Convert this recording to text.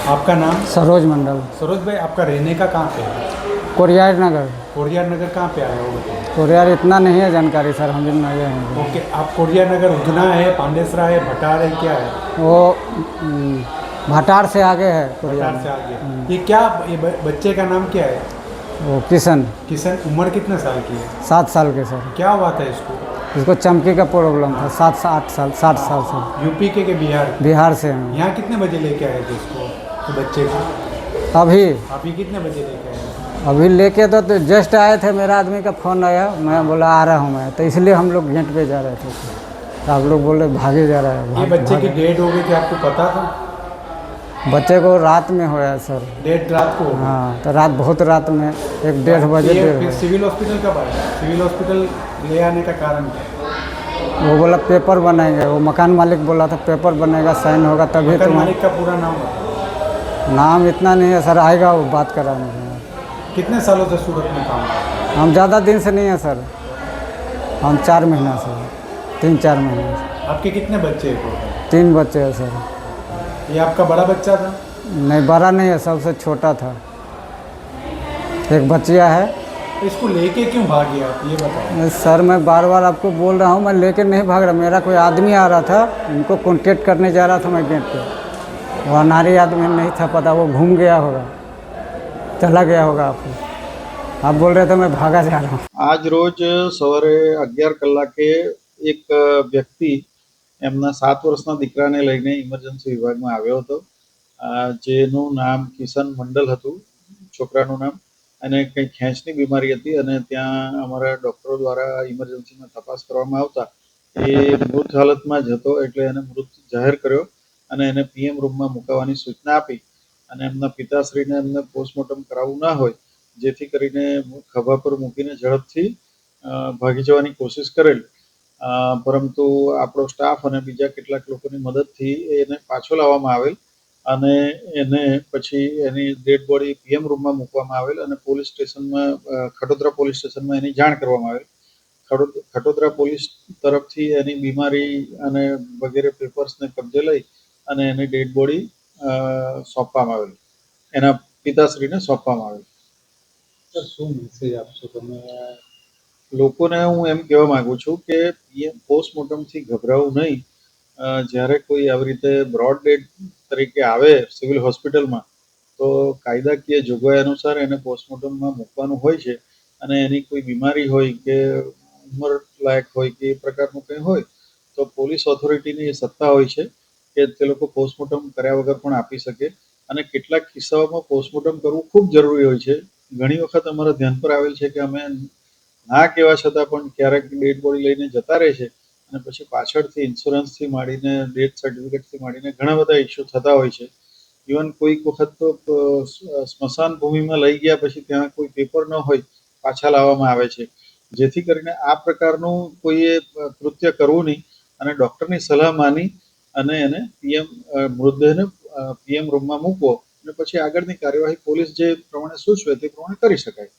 आपका नाम? सरोज मंडल। सरोज भाई, आपका रहने का कहाँ पे है? कोरियार नगर। कोरियार नगर कहाँ पे आया हो? कोरियार इतना नहीं है जानकारी सर, हम भी नए हैं। ओके, आप कोरियार नगर उधना है, पांडेसरा है, भटार है, क्या है? वो भटार से आगे है कोरियार भटार से में। आगे। ये क्या, ये बच्चे का नाम क्या है? वो किशन। किशन। उम्र कितने साल की है? 7 साल के सर। क्या हुआ था इसको? इसको चमकी का प्रॉब्लम था। 7 से 8 साल, 60 साल से। यूपी के बिहार? बिहार से हैं। यहाँ कितने बजे लेके आए थे इसको, तो बच्चे को? अभी अभी कितने बजे लेके आए? अभी लेके तो जस्ट आए थे, मेरा आदमी का फ़ोन आया, मैं बोला आ रहा हूँ मैं, तो इसलिए हम लोग गेट पे जा रहे थे। तो आप लोग बोले भागे जा रहा है। ये बच्चे की डेट हो गई थी, आपको पता था? बच्चे को रात में होया सर। डेट रात को हो गई? हाँ, तो रात, बहुत रात में 1-1:30 बजे। फिर सिविल हॉस्पिटल कब आया? सिविल हॉस्पिटल ले आने का कारण क्या? वो बोला पेपर बनाएंगे, वो मकान मालिक बोला था पेपर बनेगा, साइन होगा तभी मकान तो। मालिक का पूरा नाम बताओ। नाम इतना नहीं है सर, आएगा वो बात कराने। कितने सालों से सूरत में काम करते हैं? हम ज़्यादा दिन से नहीं है सर, हम 4 महीना से, 3-4 महीने से। आपके कितने बच्चे हैं? 3 बच्चे हैं सर। ये आपका बड़ा बच्चा था? नहीं, बड़ा नहीं है, सबसे छोटा था। एक बच्चिया है। तो इसको लेके क्यों भागे आप, ये बताओ। सर मैं बार बार आपको बोल रहा हूँ, मैं लेके नहीं भाग रहा। मेरा कोई आदमी आ रहा था, उनको कॉन्टेक्ट करने जा रहा था मैं गेट पे। वो अनारी आदमी नहीं था, पता वो घूम गया होगा, चला गया होगा। आप बोल रहे थे मैं भागा जा रहा हूँ। આજ રોજ સવારે 11 કલાકે એક વ્યક્તિ એમના 7 વર્ષના દીકરાને લઈને ઇમરજન્સી વિભાગમાં આવ્યો હતો, જેનું નામ કિશન મંડલ હતું, છોકરાનું નામ, અને કંઈ ખેંચની બીમારી હતી અને ત્યાં અમારા ડૉક્ટરો દ્વારા ઇમરજન્સીમાં તપાસ કરવામાં આવતા એ મૃત હાલતમાં જ હતો, એટલે એને મૃત જાહેર કર્યો અને એને પીએમ રૂમમાં મુકાવવાની સૂચના આપી અને એમના પિતાશ્રીને એમને પોસ્ટમોર્ટમ કરાવવું ના હોય જેથી કરીને ખભા પર મૂકીને ઝડપથી ભાગી જવાની કોશિશ કરેલ, પરંતુ આપણો સ્ટાફ અને બીજા કેટલાક લોકોની મદદથી એને પાછો લાવવામાં આવેલ અને એને પછી એની ડેડ બોડી પીએમ રૂમમાં મૂકવામાં આવેલ અને પોલીસ સ્ટેશનમાં, ખટોદરા પોલીસ સ્ટેશનમાં એની જાણ કરવામાં આવેલ. ખટોદરા પોલીસ તરફથી એની બીમારી અને વગેરે પેપર્સને કબજે લઈ અને એની ડેડ બોડી સોંપવામાં આવેલ, એના પિતાશ્રીને સોંપવામાં આવેલ. સર, શું મેસેજ આપશો તમે? લોકોને હું એમ કહેવા માંગુ છું કે પોસ્ટમોર્ટમથી ગભરાવું નહીં. જ્યારે કોઈ આવી રીતે બ્રોડ ડેડ તરીકે આવે સિવિલ હોસ્પિટલમાં તો કાયદાકીય જોગવાઈ અનુસાર એને પોસ્ટમોર્ટમમાં મૂકવાનું હોય છે અને એની કોઈ બીમારી હોય કે ઉંમર લાયક હોય કે એ પ્રકારનું કંઈ હોય તો પોલીસ ઓથોરિટીની એ સત્તા હોય છે કે તે લોકો પોસ્ટમોર્ટમ કર્યા વગર પણ આપી શકે અને કેટલાક કિસ્સાઓમાં પોસ્ટમોર્ટમ કરવું ખૂબ જરૂરી હોય છે. ઘણી વખત અમારા ધ્યાન પર આવેલ છે કે અમે ના કહેવા છતાં પણ ક્યારેક ડેડ બોડી લઈને જતા રહે છે અને પછી પાછળથી ઇન્સ્યોરન્સથી માંડીને ડેથ સર્ટિફિકેટથી માંડીને ઘણા બધા ઇસ્યુ થતા હોય છે. ઇવન કોઈક વખત તો સ્મશાન ભૂમિમાં લઈ ગયા પછી ત્યાં કોઈ પેપર ન હોય, પાછા લાવવામાં આવે છે, જેથી કરીને આ પ્રકારનું કોઈએ કૃત્ય કરવું નહીં અને ડૉક્ટરની સલાહ માની અને એને મૃતદેહને પીએમ રૂમમાં મૂકવો અને પછી આગળની કાર્યવાહી પોલીસ જે પ્રમાણે સૂચવે તે પ્રમાણે કરી શકાય.